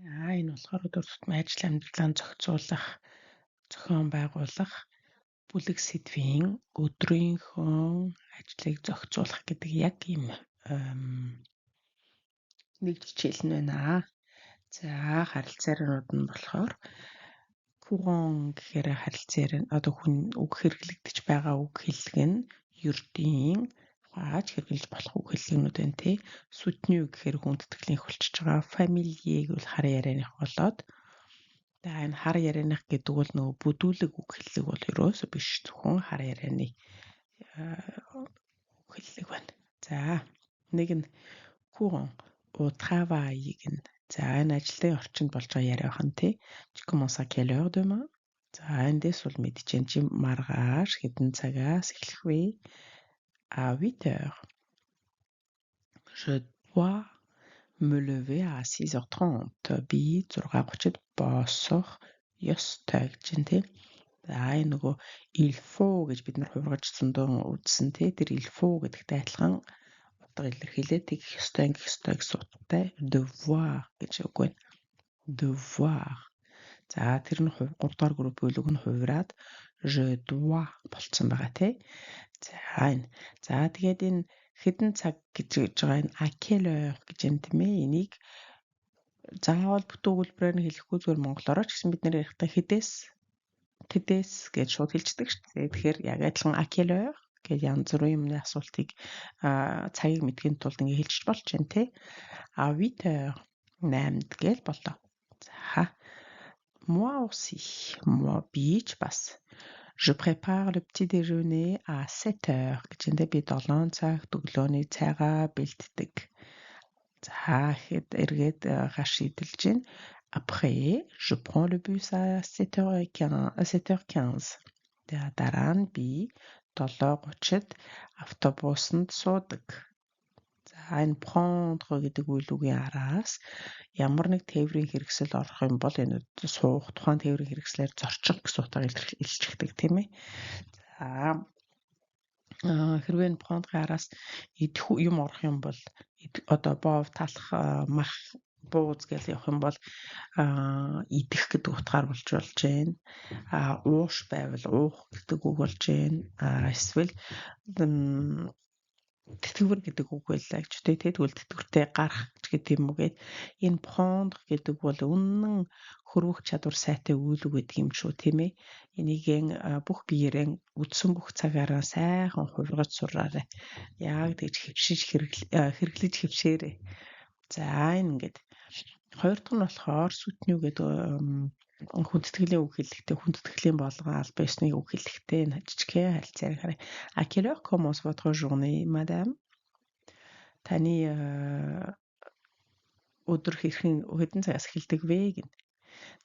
Энэ болохоор өдөр тутмын ажил амьдралаа зохицуулах, зохион байгуулах, бүлэг сэдвийн өдрийнхөө ажлыг зохицуулах гэдэг яг ийм нэг жишээл нь байна. За харилцаанууд нь болохоор courant гэхээр харилцаар одоо хүн үг хэрэглэгдэж байгаа үг хэллэг нь ердийн хааж хэрэглэж болох үг хэллэгнүүд байна тий. Soutenu гэхээр хүндэтгэлийн хөлчж байгаа, familier гэвэл хар ярианых болоод энэ хар ярианых гэдэг бол нөгөө бүдүүлэг үг хэллэг бол ерөөсөө биш, зөвхөн хар ярианы үг хэллэг байна. За нэг нь courant au travail гэнэ. За энэ ажлын орчинд болж байгаа яриа бахан тий. Tu commences à quelle heure demain? За эндээс бол мэдчихээн чи маргааш хэдэн цагаас эхлэх вэ? À 8 heures. Je dois me lever à 6h30. Би 6:30-д босох ёстой гэж байна тий. За энэ нөгөө il faut гэж бид нар хувиргаж зөндөө үзсэн тий. Тэр il faut гэдэгтэй адилхан утга илэрхийлээд тэгэх ёстой гэсэн утгатай devoir гэж үг байна. Devoir. За тэр нь 3 дугаар группийн үг нь хувираад je dois болцсон байгаа тий. За энэ. За тэгээд энэ хэдэн цаг гэж байгаа энэ à quelle heure гэж юм тийм ээ. Энийг заавал бүтэн өгүүлбэрээр нь хэлэхгүй зүгээр монголоор ч гэсэн бид нэр ярихтаа тэдээс гэж шууд хэлждэг шүү дээ. Тэгэхээр яг адилхан à quelle heure гэж янз бүрийн юмны асуултыг цагийг мэдхийн тулд ингэ хэлж болж байна тий. À 8 heures 8-д гэж болоо. За moi aussi. Moi би ч бас Je prépare le petit déjeuner à 7 heures гэж энэ би 7 цагт өглөөний цайгаа бэлддэг. За эргээд гаш идэлж гин. Après, je prends le bus à 7h15. Дараа нь би 7:30-д автобусанд суудаг. За энэ prendre гэдэг үйл үгийн араас ямар нэг тээврийн хэрэгсэл орох юм бол энэ суух тухайн тээврийн хэрэгслээр зорчих гэсэн утгаар илэрчилдэг тийм ээ. За хэрвээ prendre-ийн араас идэх юм орох юм бол одоо боов талах мах бууз гэж явах юм бол идэх гэдэг утгаар болж байна. Ууш байвал уух гэдэг үг болж байна. Эсвэл тэтгэвэр гэдэг үг байлаа гэж тэ тэгвэл тэтгэвртэй гарах гэдэг юм уу гээд энэ prendre гэдэг бол үнэн хөрвөх чадвар сайтай үйл үг гэдэг юм шүү тийм ээ. Энийг бүх биеэрээ үдсэн бүх цагаараа сайхан хувиргаж сураарай. Яг тэгж хэрэглэж хөвшөөрэй. За энэ ингээд хоёр дахь нь болохоор soutenu гэдэг хүндэтгэлийн үг хэллэгтэй хүндэтгэлийн болгон албан ёсны үг хэллэгтэй энэ жижигхэн харилцааг харъя. À quelle heure commence votre journée, madame? Таны өдөр хэдэн цагаас эхэлдэг вэ гэнэ.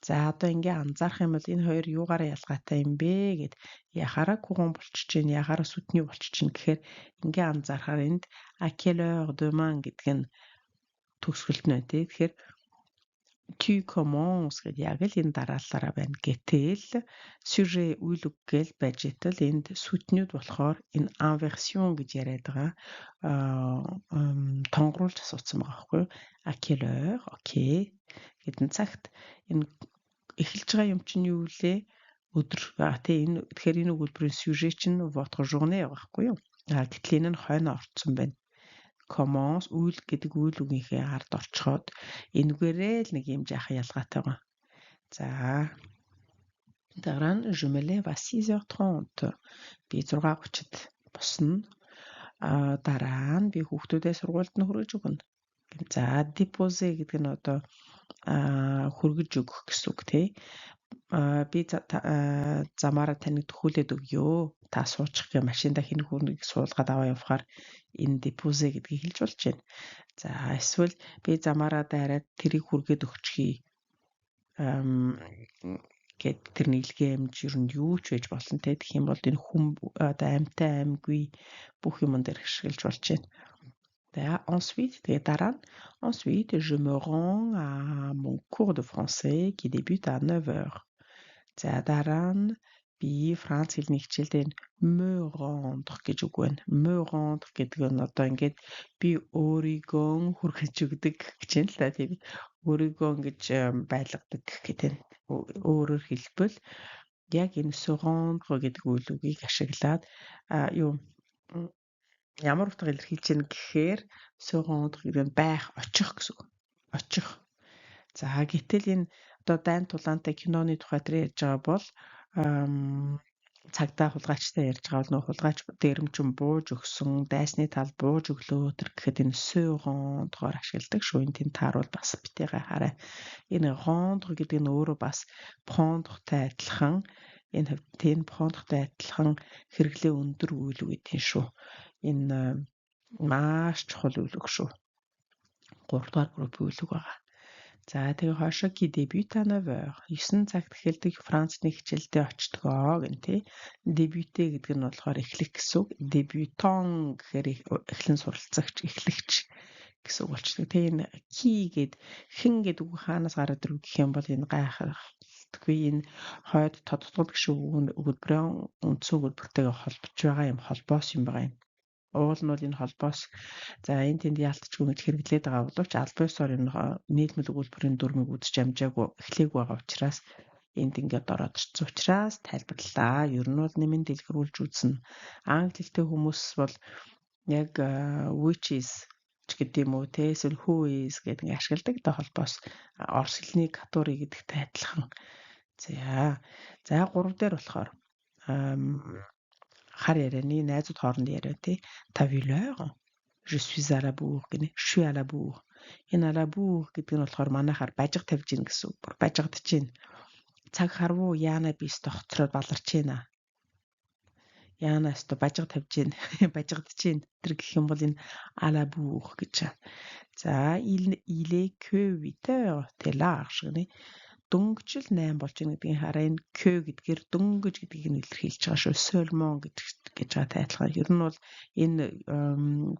За одоо ингээ анзаарах юм бол энэ хоёр юугаараа ялгаатай юм бэ гэд яхаараа courant болчих чинь яхаараа soutenu болчих чинь гэхээр ингээ анзаархаар энд à quelle heure demain гэдэг нь төгсгөлт нэ тий. Тэгэхээр tu commences гэдэг яг л энэ дараалалаараа байна. Гэтэл sujet үйл үг гээл байж итэл энд soutenu болохоор энэ inversion гэж яриад байгаа тонгруулж асуусан байгаа байхгүй юу? À quelle heure? Окей. Хэдэн цагт энэ эхэлж байгаа юм чинь юу вэ? Өдөр. Тий энэ тэгэхээр энэ өгүүлбэрийн sujet чинь votre journée байхгүй юу? Гэтэл энэ нь хойно орцсон байна. Commence үйл гэдэг үйл үгийнхээ ард орчхоод энэгээрээ л нэг юм жаахан ялгаатай байгаа. За дараа нь je me lève à 6h30. Би 6:30-д босно. Дараа нь би хүүхдүүдээ сургуульд нь хүргэж өгнө. За déposer гэдэг нь одоо хүргэж өгөх гэсэн үг тий. Би замаараа таныг төхүүлээд өгье. Та суучих гэ машинда хин хүнийг суулгаад аваа явахаар энэ déposer гэдгийг хэлж болж байна. За эсвэл би замаараа дайраад тэрийг хүргээд өгчихье. Гэт тэр нийлгээ амж ер нь юу ч байж болно те. Тэгэх юм бол энэ хүм одоо амьтай амьгүй бүх юм дээр ашиглаж болж байна. За ensuite тэгээ дараа нь ensuite je me rends à mon cours de français qui débute à 9h. За дараа нь Би Франц хэлний хичээлдээ me rendre гэж үг байна. Me rendre гэдэг нь одоо ингээд би өөрийгөө хүргэж өгдөг гэж юм л да тийм. Өөрийгөө ингэж байлгадаг гэдэг нь өөрөөр хэлбэл яг энэ se rendre гэдэг үгийг ашиглаад юу ямар утга илэрхийлж байна гэхээр se rendre гэдэг нь байх, очих гэсэн үг. Очих. За гэтэл энэ одоо дайн тулаантай киноны тухай дээр ярьж байгаа бол цагдаа хулгайчтай ярьж байгаа бол нөх хулгайч дээрэмчин бууж өгсөн, дайсны тал бууж өглөө тэр гэхэд энэ se rendre ашигладаг шүү. Энэ тийм тааруул бас битээгээ хараа. Энэ rendre гэдэг нь өөрөө бас prendre-тай адилхан энэ тийм prendre-тай адилхан хэрэглээ өндөр үйл үг гэдэг шүү. Энэ маш чухал үйл үг шүү. 3 дугаар группийн үйл үг байгаа. За тэгээ хойшоо qui débute à 9h. 9 цагт эхэлдэг Францны хичээлдээ очтгоо гэн тий. Débute гэдэг нь болохоор эхлэх гэсэн үг. Débutant гэхээр эхлэн суралцагч, эхлэгч гэсэн үг болчихдог. Тэгээ энэ qui гэд хэн гэдэг үг хаанаас гараад ирв гэх юм бол энэ гайхалтай энэ хойд тодтгол гişүн өгүүлбэрийн үндсэн өгүүлбэртэйгээ холбож байгаа юм, холбоос юм байгаа юм. Уул нь бол энэ холбоос за энэ тэнд яалтчгүй гэж хэрэглээд байгаа боловч аль биесээр энэ нийлмэл өгүүлбэрийн дүрмийг үзэж амжаагүй эхлэегүй байгаа учраас энд ингээд ороод ирсэн учраас тайлбарлаа. Ер нь бол нэмэн дэлгэрүүлж үзнэ. Англи хэлтэй хүмүүс бол яг which is гэдэг юм уу те эсвэл who is гэдэг ингээд ашигладаг та холбоос орос хэлний катури гэдэгтэй адилхан. За 3 дээр болохоор хар ярианы найзууд хооронд яриа тий. Ta vu l'heure? Je suis à la bourre гэнэ. Je suis à la bourre. Энэ à la bourre гэдэг нь болохоор манайхаар бажиг тавьж гин гэсэн үг. Бүр бажигдаж гин. Цаг харвуу яана бис тогтцроод баларч гинэ. Яана өстө бажиг тавьж гин. Бажигдаж гин. Тэр гэх юм бол энэ à la bourre гэж. За il est que 8h. T'es large гэнэ. Дөнгөжл 8 болж байгаа гэдгийг хараа энэ que гэдгээр дөнгөж гэдгийг нь илэрхийлж байгаа шүү. Seulement гэж байгаатай адилхан. Ер нь бол энэ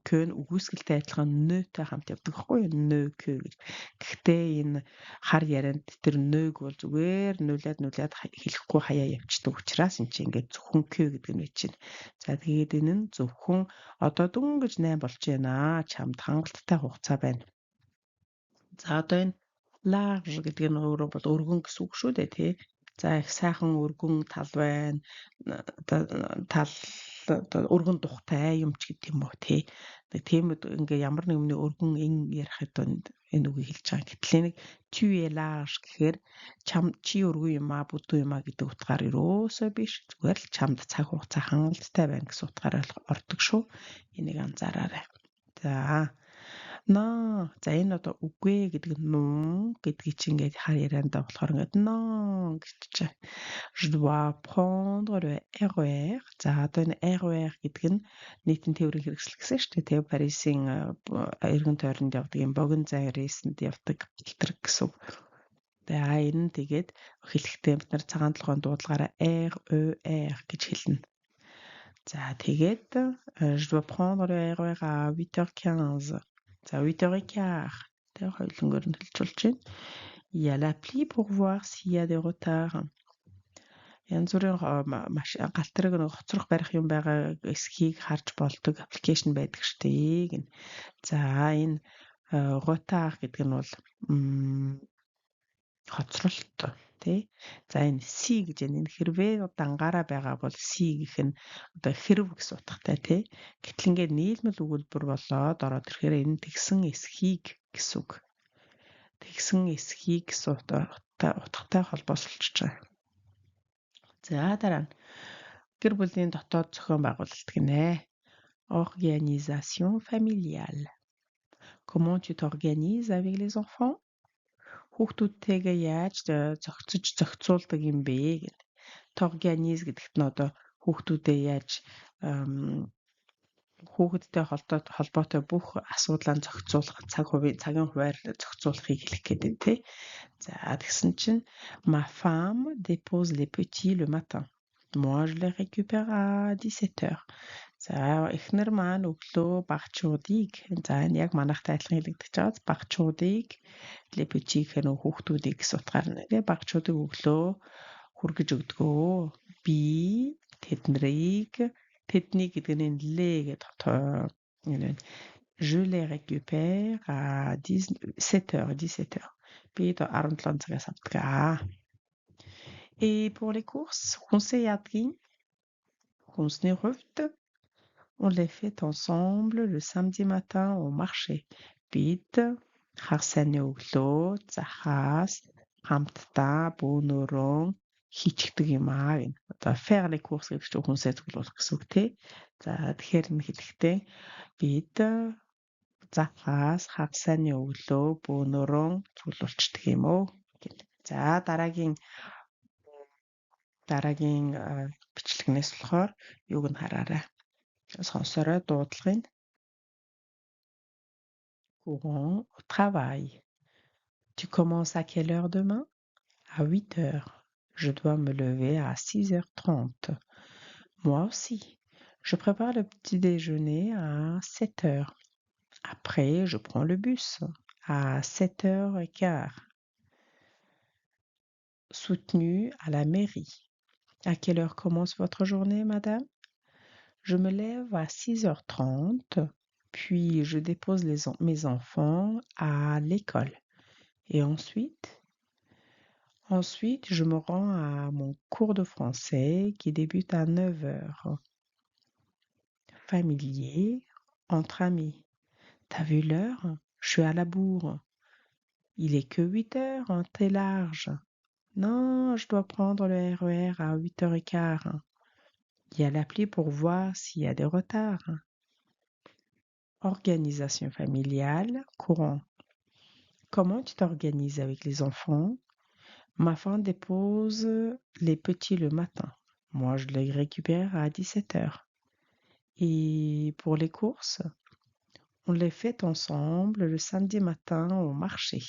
que нь үгүйсгэлтэй адилхан нөтэй хамт явдаг хгүй юу? Нö que гэж. Гэхдээ энэ хар ярианд тэр нöг бол зүгээр нүлээд хэлэхгүй хаяа явчихдаг учраас энэ чинь ингээд зөвхөн que гэдэг нь байж байна. За тэгээд энэ нь зөвхөн одоо дөнгөж 8 болж байна. Чамд хангалттай хугацаа байна. За одоо энэ large гэдэг нь өөрөө бол өргөн гэсэн үг шүү дээ тий. За их сайхан өргөн тал байна. Тал өргөн тухтай юм ч гэдэг юм уу тий. Тийм ингээ ямар нэгний өргөн ярихад энэ үгийг хэлж байгаа. Гэтэл нэг tu es large гэхээр чи өргөн юм а бүдүүн юм а гэдэг утгаар ерөөсөө биш. Зүгээр л чамд цаг хугацаа хангалттай байна гэсэн утгаараа ордог шүү. Энийг анзаараарай. За за энэ одоо үгүй гэдэг нь non гэдгийг чи ингээд хар ярианда болохоор ингээд non гэж чинь. Je dois prendre le RER. За одоо энэ RER гэдэг нь нийтийн тээврийн хэрэгсэл гэсэн шүү дээ. Тэг Парисын эргэн тойронд явдаг юм богино зай рейсэнд явдаг гэлтрэг гэсэн. За энэ нь тэгээд хэлэхдээ бид нар цагаан толгойн дуудлагаараа RER гэж хэлнэ. За тэгээд je dois prendre le RER à 8h15. За 8h15. Тэр хоёулангаар нь хэлж болж байна. Il y a l'appli pour voir s'il y a des retards. Янз бүрийн машин галтрыг нэг хоцрох барих юм байгаа эсхийг харж болдог аппликейшн байдаг штэ гин. За энэ retard гэдэг нь бол хоцролт тий. За энэ C гэж энэ хэрвээ дангаараа байгаа бол C гэх нь одоо хэрв гэсэн утгатай тий. Гэтэл ингээд нийлмэл өгүүлбэр болоод ороод ирэхээр энэ тэгсэн эсхийг гэсэн үг. Тэгсэн эсхийг гэсэн утгатай холбоосолж байгаа. За дараа нь гэр бүлийн дотоод зохион байгуулалт гинэ. Organisation familiale. Comment tu t'organises avec les enfants? Хүүхдүүдтэйгээ яаж зохицуулдаг юм бэ гэдэг. T'organise гэдэгт нь одоо хүүхдүүдээ яаж хүүхэдтэй холбоотой бүх асуудлаа зохицуулах, цагийн хуваар зохицуулахыг хэлэх гэдэг тий. За тэгсэн чинь ma femme dépose les petits le matin. Moi je les récupère à 17h. За эхнэр маань өглөө багчуудыг за энэ яг манайхтай адилхан хэлэгдэж байгаа. Багчуудыг les petits гэх нь хүүхдүүдийг гэсэн утгаар нэ багчуудыг өглөө хүргэж өгдгөө. Би тэднийг гэдэг нь лээ гэдэг je les récupère à 17h. Би 17 цагаас авдаг. Et pour les courses, Hundsny Ruft, on les fait ensemble le samedi matin au marché. Бид хагасны өглөө захаас хамтдаа бөөнөрөө хийчихдэг юм аа гэнэ. Одоо faire les courses гэдэг чинь хүнсээ цуглуулах гэсэн үг тий. За тэгэхээр энэ хэлэхдээ бид захаас хагасны өглөө бөөнөрөө цуглуулчихдаг юм уу гэнэ. За дараагийн бичлэгнээс болохоор юуг нь хараарай. Сонсорой дуудлагын courant au travail. Tu commences à quelle heure demain? À 8 heures. Je dois me lever à 6h30. Moi aussi. Je prépare le petit déjeuner à 7 heures. Après, je prends le bus à 7h15. Soutenu à la mairie. À quelle heure commence votre journée, madame? Je me lève à 6h30, puis je dépose mes enfants à l'école. Et ensuite, je me rends à mon cours de français qui débute à 9h. Familier, entre amis. T'as vu l'heure? Je suis à la bourre. Il est que 8h, t'es large. Non, je dois prendre le RER à 8h15. Il y a l'appli pour voir s'il y a des retards. Organisation familiale, courant. Comment tu t'organises avec les enfants? Ma femme dépose les petits le matin. Moi, je les récupère à 17h. Et pour les courses, on les fait ensemble le samedi matin au marché.